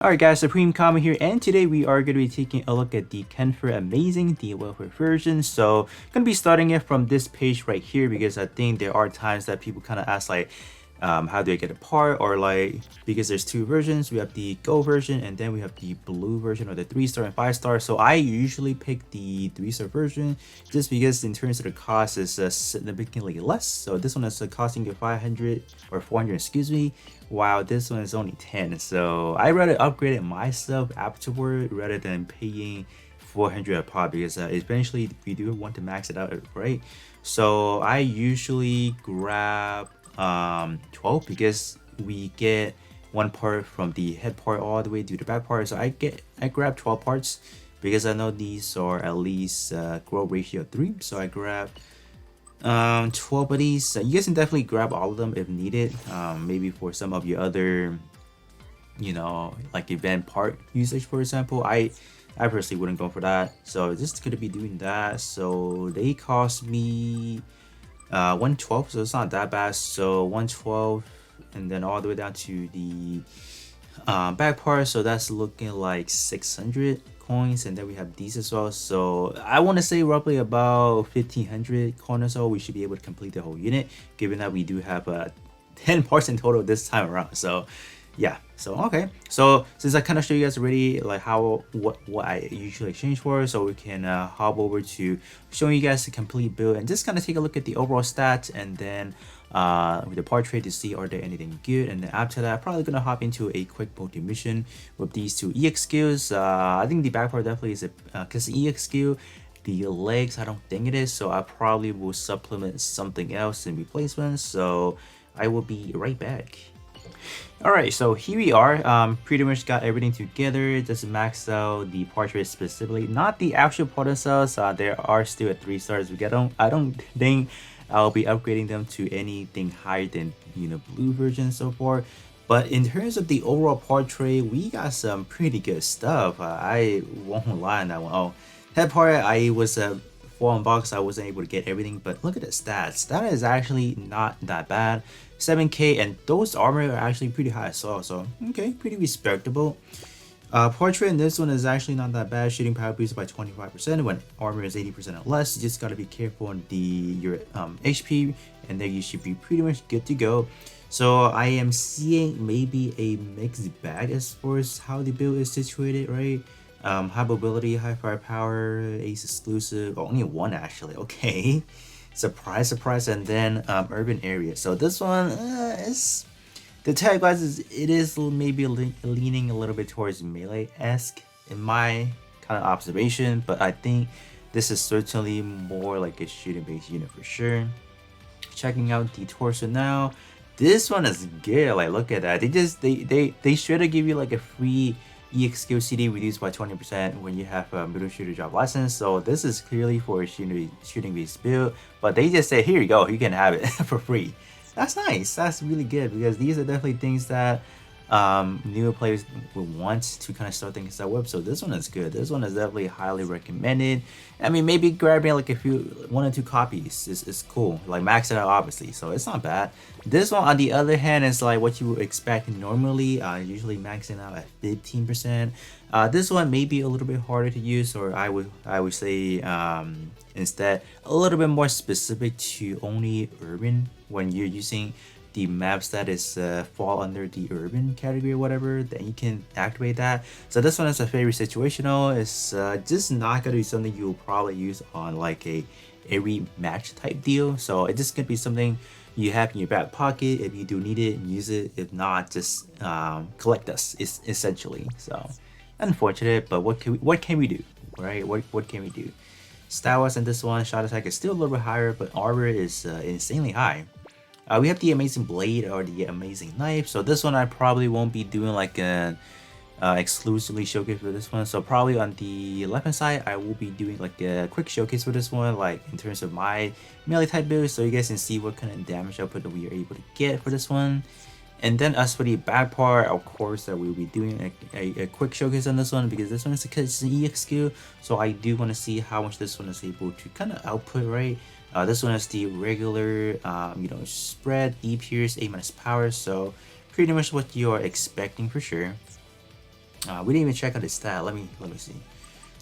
Alright guys, Supreme Kama here, and today we are going to be taking a look at the Kampfer Amazing the welfare version. So going to be starting it from this page right here, because I think there are times that people kind of ask like, how do I get a part, or like, because there's two versions. We have the gold version and then we have the blue version, or the 3-star and 5-star. So I usually pick the 3-star version just because in terms of the cost is significantly less. So this one is costing you 500 or 400, excuse me, while this one is only 10. So I rather upgrade it myself afterward rather than paying 400 a pop, because eventually we do want to max it out, right? So I usually grab 12, because we get one part from the head part all the way to the back part. So I grab 12 parts because I know these are at least growth ratio 3. So I grab 12 of these. You guys can definitely grab all of them if needed. Maybe for some of your other, like event part usage, for example. I personally wouldn't go for that, so just gonna be doing that. So they cost me 112, so it's not that bad. So 112, and then all the way down to the back part, so that's looking like 600 coins. And then we have these as well, so I want to say roughly about 1500 coins or so we should be able to complete the whole unit, given that we do have 10 parts in total this time around. So yeah, so okay, so since I kind of show you guys already like what I usually exchange for, so we can hop over to showing you guys the complete build and just kind of take a look at the overall stats, and then with the part trade to see are there anything good. And then after that, probably gonna hop into a quick multi mission with these two EX skills. I think the back part definitely is a because the EX skill, the legs I don't think it is, so I probably will supplement something else in replacement. So I will be right back. Alright, so here we are. Pretty much got everything together. Just maxed out the portrait specifically, not the actual portal cells. There are still at 3 stars. I don't think I'll be upgrading them to anything higher than blue version so far. But in terms of the overall portrait, we got some pretty good stuff. I won't lie on that one. Oh, that part I was full unbox. I wasn't able to get everything, but look at the stats. That is actually not that bad. 7k, and those armor are actually pretty high as well, so okay, pretty respectable. Portrait in this one is actually not that bad. Shooting power boost by 25% when armor is 80% or less. You just gotta be careful on your HP, and then you should be pretty much good to go. So I am seeing maybe a mixed bag as far as how the build is situated, right? High mobility, high firepower, ace exclusive, only one actually, okay. Surprise, surprise. And then urban area. So this one is the tag wise it is maybe leaning a little bit towards melee-esque in my kind of observation, but I think this is certainly more like a shooting based unit for sure. Checking out the torso now. This one is good. Like, look at that. They should have give you like a free EX skill CD reduced by 20% when you have a middle shooter job license. So this is clearly for a shooting based build, but they just say, here you go, you can have it for free. That's nice. That's really good, because these are definitely things that newer players would want to kind of start thinking that web. So this one is good. This one is definitely highly recommended. I mean, maybe grabbing like one or two copies is cool. Like max it out obviously, so it's not bad. This one on the other hand is like what you would expect normally. Usually maxing out at 15%. This one may be a little bit harder to use, or I would say instead a little bit more specific to only urban when you're using the maps that is fall under the urban category or whatever, then you can activate that. So this one is a very situational. It's just not gonna be something you'll probably use on like every match type deal. So it's just gonna be something you have in your back pocket. If you do need it, use it. If not, just collect us essentially. So unfortunate, but what can we do, right? What can we do? Star Wars in this one, shot attack is still a little bit higher, but armor is insanely high. We have the amazing blade or the amazing knife. So this one I probably won't be doing like an exclusively showcase for this one. So probably on the left hand side I will be doing like a quick showcase for this one, like in terms of my melee type build, so you guys can see what kind of damage output that we are able to get for this one. And then as for the back part, of course, that we'll be doing a quick showcase on this one, because this one is an EX skill, so I do want to see how much this one is able to kind of output, right? This one is the regular, spread, E pierce, A minus power, so pretty much what you are expecting for sure. We didn't even check out his stat. Let me see.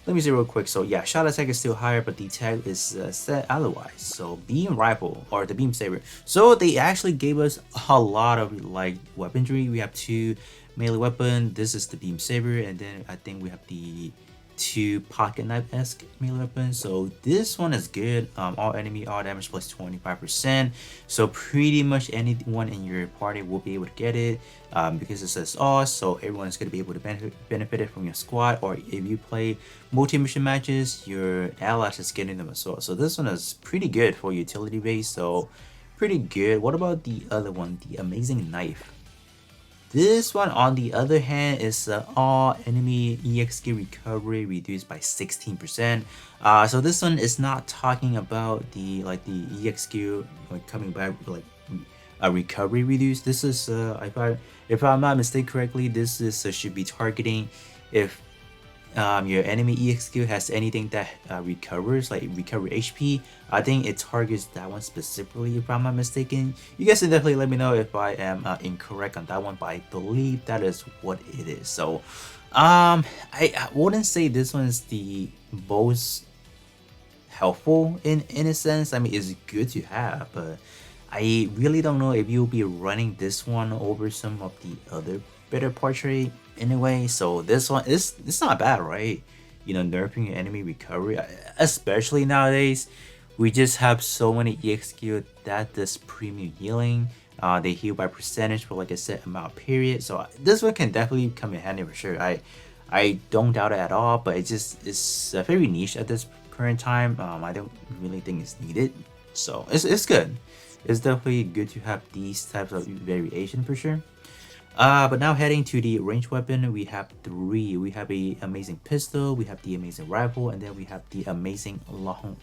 Let me see real quick. So yeah, shot attack is still higher, but the tag is set otherwise. So beam rifle or the beam saber. So they actually gave us a lot of like weaponry. We have two melee weapon. This is the beam saber, and then I think we have the two pocket knife-esque melee weapons. So this one is good. All enemy all damage plus 25%. So pretty much anyone in your party will be able to get it, because it says all. So everyone is going to be able to benefit it from your squad, or if you play multi-mission matches, your allies is getting them as well. So this one is pretty good for utility base. So pretty good. What about the other one, the amazing knife? This one, on the other hand, is all enemy EXQ recovery reduced by 16%. So this one is not talking about the EXQ like coming back like a recovery reduce. This is if I'm not mistaken correctly, this is should be targeting if your enemy EXQ has anything that recovers, like recover HP. I think it targets that one specifically, if I'm not mistaken. You guys can definitely let me know if I am incorrect on that one, but I believe that is what it is. So I wouldn't say this one is the most helpful in a sense. I mean, it's good to have, but I really don't know if you'll be running this one over some of the other better portrait anyway. So this one is, it's not bad, right? You know, nerfing your enemy recovery, especially nowadays. We just have so many EXQ that does premium healing. They heal by percentage for like a set amount period. So this one can definitely come in handy for sure. I don't doubt it at all, but it's very niche at this current time. I don't really think it's needed. So it's good. It's definitely good to have these types of variation for sure. But now heading to the range weapon, we have three. We have a amazing pistol, we have the amazing rifle, and then we have the amazing long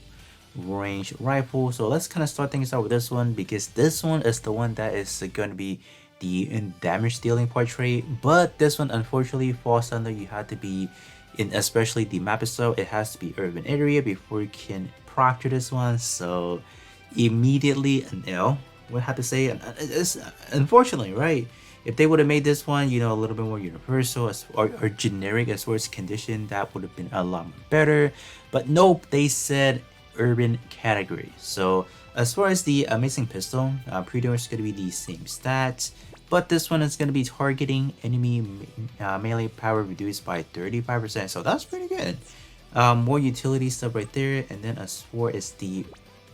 range rifle. So let's kind of start things out with this one, because this one is the one that is going to be the damage dealing portrait. But this one unfortunately falls under, you have to be in, especially the map itself, it has to be urban area before you can proctor this one. So immediately an L, would have to say. It's unfortunately, right? If they would have made this one, you know, a little bit more universal or generic as far as condition, that would have been a lot better. But nope, they said urban category. So as far as the amazing pistol, pretty much going to be the same stats, but this one is going to be targeting enemy melee power reduced by 35%. So that's pretty good. More utility stuff right there. And then as far as the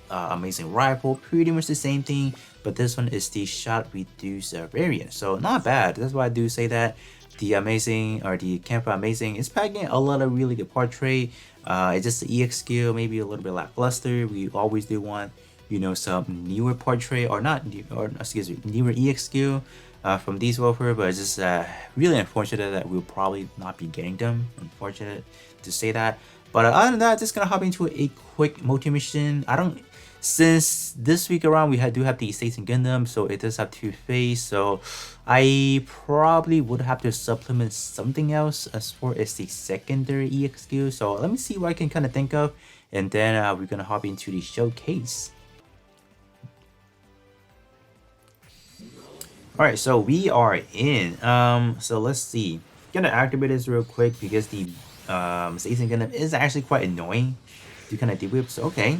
amazing rifle, pretty much the same thing, but this one is the shot reduce variant. So not bad. That's why I do say that the amazing, or the Kampfer amazing, is packing a lot of really good portrait. It's just the EX skill, maybe a little bit lackluster. We always do want, you know, some newer portrait, or not new, or excuse me, newer EX skill from these welfare, but it's just really unfortunate that we'll probably not be getting them. Unfortunate to say that. But other than that, just gonna hop into a quick multi-mission. Since this week around we do have the States and Gundam, so it does have two phase, so I probably would have to supplement something else as far as the secondary EX skill. So let me see what I can kind of think of, and then we're gonna hop into the showcase. Alright, so we are in. So let's see. Gonna activate this real quick because the States and Gundam is actually quite annoying to kind of deal with. So okay.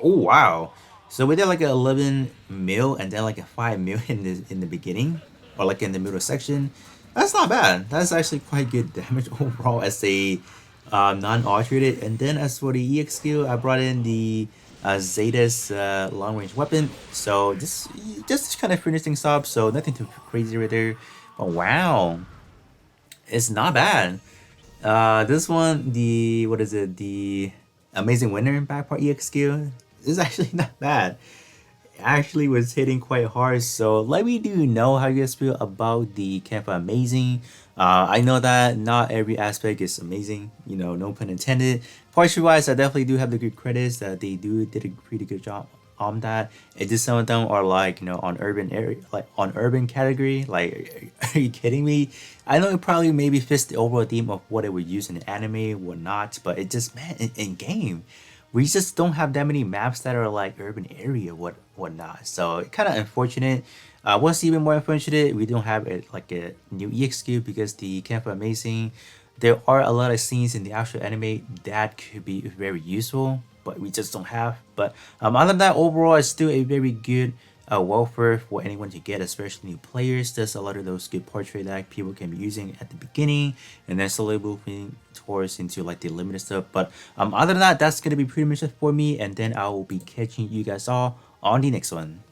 Oh wow, so we did like an 11 mil and then like a 5 mil in the beginning, or like in the middle section. That's not bad. That's actually quite good damage overall as a non-alterated. And then as for the EX skill, I brought in the Zeta's long range weapon. So just kind of finish things up. So nothing too crazy right there. But wow, it's not bad. This one, the what is it? The amazing winner back part EX skill is actually not bad. Actually was hitting quite hard. So let me know how you guys feel about the Kampfer amazing. I know that not every aspect is amazing, you know, no pun intended. Portrait wise, I definitely do have the good credits that they did a pretty good job on that. It just, some of them are like, you know, on urban area, like on urban category. Like, are you kidding me? I know it probably maybe fits the overall theme of what it would use in anime or not, but it just, man, in game, we just don't have that many maps that are like urban area, whatnot. So kind of unfortunate. What's even more unfortunate, we don't have a new EXQ because the Camp Amazing, there are a lot of scenes in the actual anime that could be very useful, but we just don't have. But other than that, overall, it's still a very good welfare for anyone to get, especially new players. There's a lot of those good portrait that people can be using at the beginning, and then slowly moving towards into like the limited stuff. But other than that, that's gonna be pretty much it for me, and then I will be catching you guys all on the next one.